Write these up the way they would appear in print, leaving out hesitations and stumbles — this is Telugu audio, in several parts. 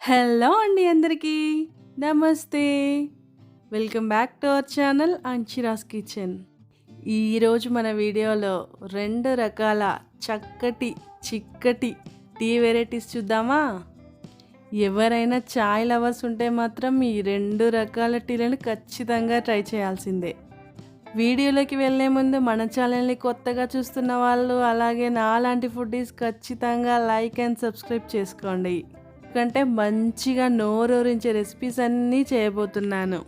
హలో అండి అందరికీ. నమస్తే. Welcome back to our channel Anshira's kitchen. ఈరోజు మన వీడియోలో 2 రకాల చక్కటి, చిక్కటి టీ వెరైటీస్ చూద్దామా? ఎవరైనా చాయ్ లవర్స్ ఉంటే మాత్రం ఈ 2 రకాల టీలను ఖచ్చితంగా ట్రై చేయాల్సిందే. వీడియోలోకి వెళ్ళే ముందు మన ఛానల్ని కొత్తగా చూస్తున్న వాళ్ళు, అలాగే నాలాంటి ఫుడ్డీస్ ఖచ్చితంగా లైక్ అండ్ సబ్స్క్రైబ్ చేసుకోండి. ఎందుకంటే మంచిగా నోరూరించే రెసిపీస్ అన్నీ చేయబోతున్నాను.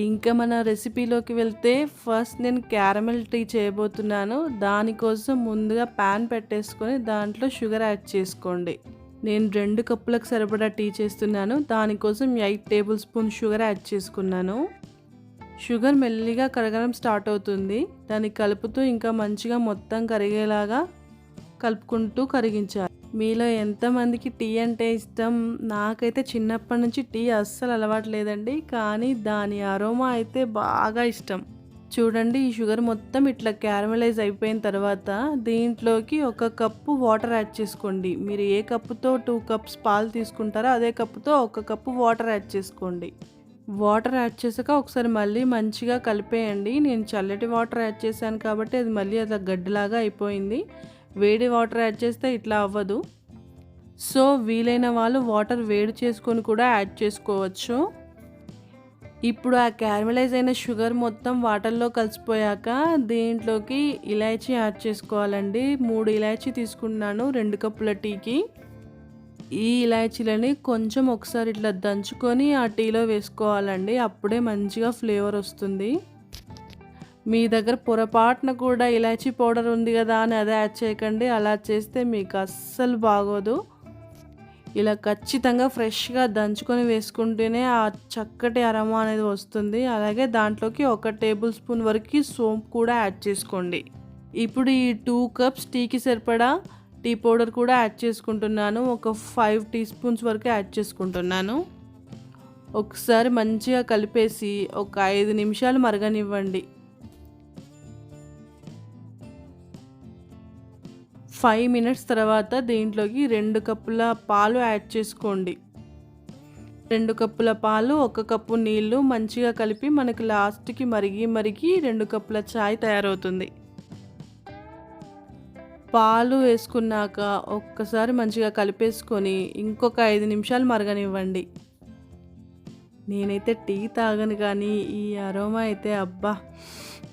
ఇంకా మన రెసిపీలోకి వెళ్తే ఫస్ట్ నేను క్యారమెల్ టీ చేయబోతున్నాను. దానికోసం ముందుగా ప్యాన్ పెట్టేసుకొని దాంట్లో షుగర్ యాడ్ చేసుకోండి. నేను 2 కప్పులకు సరిపడా టీ చేస్తున్నాను. దానికోసం 8 టేబుల్ స్పూన్ షుగర్ యాడ్ చేసుకున్నాను. షుగర్ మెల్లిగా కరగడం స్టార్ట్ అవుతుంది. దాన్ని కలుపుతూ ఇంకా మంచిగా మొత్తం కరిగేలాగా కలుపుకుంటూ కరిగించాలి. మీలో ఎంతమందికి టీ అంటే ఇష్టం? నాకైతే చిన్నప్పటి నుంచి టీ అస్సలు అలవాటు లేదండి, కానీ దాని అరోమా అయితే బాగా ఇష్టం. చూడండి, ఈ షుగర్ మొత్తం ఇట్లా క్యారమలైజ్ అయిపోయిన తర్వాత దీంట్లోకి 1 కప్పు వాటర్ యాడ్ చేసుకోండి. మీరు ఏ కప్పుతో 2 కప్స్ పాలు తీసుకుంటారో అదే కప్పుతో 1 కప్పు వాటర్ యాడ్ చేసుకోండి. వాటర్ యాడ్ చేసాక ఒకసారి మళ్ళీ మంచిగా కలిపేయండి. నేను చల్లటి వాటర్ యాడ్ చేశాను కాబట్టి అది మళ్ళీ అలా గడ్డలాగా అయిపోయింది. వేడి వాటర్ యాడ్ చేస్తే ఇట్లా అవ్వదు. సో వీలైన వాళ్ళు వాటర్ వేడి చేసుకొని కూడా యాడ్ చేసుకోవచ్చు. ఇప్పుడు ఆ క్యారమలైజ్ అయిన షుగర్ మొత్తం వాటర్లో కలిసిపోయాక దీంట్లోకి ఇలాచీ యాడ్ చేసుకోవాలండి. 3 ఇలాచీ తీసుకున్నాను 2 కప్పుల టీకి. ఈ ఇలాచీలని కొంచెం ఒకసారి ఇట్లా దంచుకొని ఆ టీలో వేసుకోవాలండి. అప్పుడే మంచిగా ఫ్లేవర్ వస్తుంది. మీ దగ్గర పొరపాటున కూడా ఇలాచీ పౌడర్ ఉంది కదా అని అదే యాడ్ చేయకండి. అలా చేస్తే మీకు అస్సలు బాగోదు. ఇలా ఖచ్చితంగా ఫ్రెష్గా దంచుకొని వేసుకుంటేనే ఆ చక్కటి అరోమా అనేది వస్తుంది. అలాగే దాంట్లోకి 1 టేబుల్ స్పూన్ వరకు సోంపు కూడా యాడ్ చేసుకోండి. ఇప్పుడు ఈ 2 కప్స్ టీకి సరిపడా టీ పౌడర్ కూడా యాడ్ చేసుకుంటున్నాను. ఒక 5 టీ స్పూన్స్ వరకు యాడ్ చేసుకుంటున్నాను. ఒకసారి మంచిగా కలిపేసి ఒక 5 నిమిషాలు మరగనివ్వండి. 5 మినిట్స్ తర్వాత దీంట్లోకి 2 కప్పుల పాలు యాడ్ చేసుకోండి. 2 కప్పుల పాలు, 1 కప్పు నీళ్లు మంచిగా కలిపి మనకు లాస్ట్కి మరిగి 2 కప్పుల చాయ్ తయారవుతుంది. పాలు వేసుకున్నాక ఒక్కసారి మంచిగా కలిపేసుకొని ఇంకొక 5 నిమిషాలు మరగనివ్వండి. నేనైతే టీ తాగను, కానీ ఈ అరోమా అయితే అబ్బా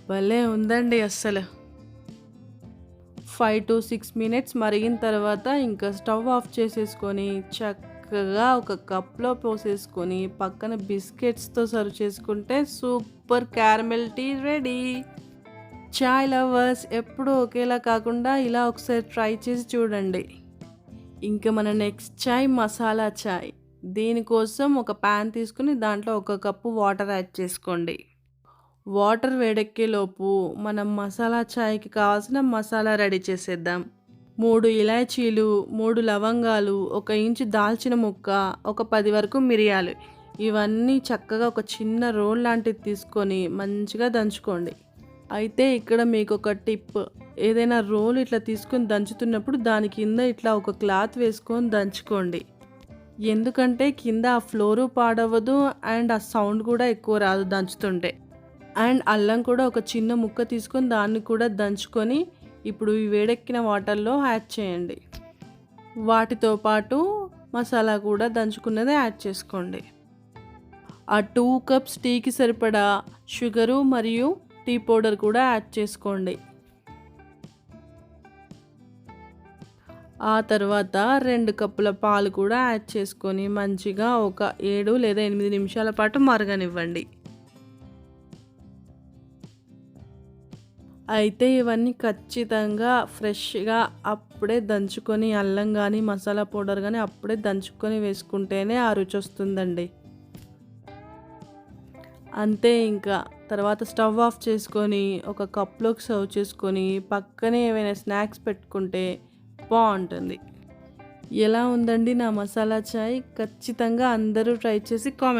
భలే ఉందండి అస్సలు. 5 to 6 మినిట్స్ మరిగిన తర్వాత ఇంకా స్టవ్ ఆఫ్ చేసేసుకొని చక్కగా ఒక కప్లో పోసేసుకొని పక్కన బిస్కెట్స్తో సర్వ్ చేసుకుంటే సూపర్ క్యారమెల్ టీ రెడీ. చాయ్ లవర్స్ ఎప్పుడూ ఒకేలా కాకుండా ఇలా ఒకసారి ట్రై చేసి చూడండి. ఇంకా మన నెక్స్ట్ చాయ్ మసాలా చాయ్. దీనికోసం ఒక ప్యాన్ తీసుకుని దాంట్లో 1 కప్పు వాటర్ యాడ్ చేసుకోండి. వాటర్ వేడెక్కేలోపు మనం మసాలా చాయ్కి కావాల్సిన మసాలా రెడీ చేసేద్దాం. 3 ఇలాచీలు, 3 లవంగాలు, 1 ఇంచు దాల్చిన ముక్క, ఒక 10 వరకు మిరియాలు, ఇవన్నీ చక్కగా ఒక చిన్న రోల్ లాంటిది తీసుకొని మంచిగా దంచుకోండి. అయితే ఇక్కడ మీకు ఒక టిప్, ఏదైనా రోల్ ఇట్లా తీసుకొని దంచుతున్నప్పుడు దాని కింద ఇట్లా ఒక క్లాత్ వేసుకొని దంచుకోండి. ఎందుకంటే కింద ఆ ఫ్లోరు పాడవదు అండ్ ఆ సౌండ్ కూడా ఎక్కువ రాదు దంచుతుంటే. అండ్ అల్లం కూడా ఒక చిన్న ముక్క తీసుకొని దాన్ని కూడా దంచుకొని ఇప్పుడు ఈ వేడెక్కిన వాటర్లో యాడ్ చేయండి. వాటితో పాటు మసాలా కూడా దంచుకున్నది యాడ్ చేసుకోండి. ఆ 2 కప్స్ టీకి సరిపడా షుగరు మరియు టీ పౌడర్ కూడా యాడ్ చేసుకోండి. ఆ తర్వాత 2 కప్పుల పాలు కూడా యాడ్ చేసుకొని మంచిగా ఒక 7 లేదా 8 నిమిషాల పాటు మరగనివ్వండి. అయితే ఇవన్నీ ఖచ్చితంగా ఫ్రెష్గా అప్పుడే దంచుకొని అల్లం కానీ మసాలా పౌడర్ కానీ అప్పుడే దంచుకొని వేసుకుంటేనే ఆ రుచి వస్తుందండి. అంతే, ఇంకా తర్వాత స్టవ్ ఆఫ్ చేసుకొని ఒక కప్లోకి సర్వ్ చేసుకొని పక్కనే ఏమైనా స్నాక్స్ పెట్టుకుంటే బాగుంటుంది. ఎలా ఉందండి నా మసాలా చాయ్? ఖచ్చితంగా అందరూ ట్రై చేసి కామెంట్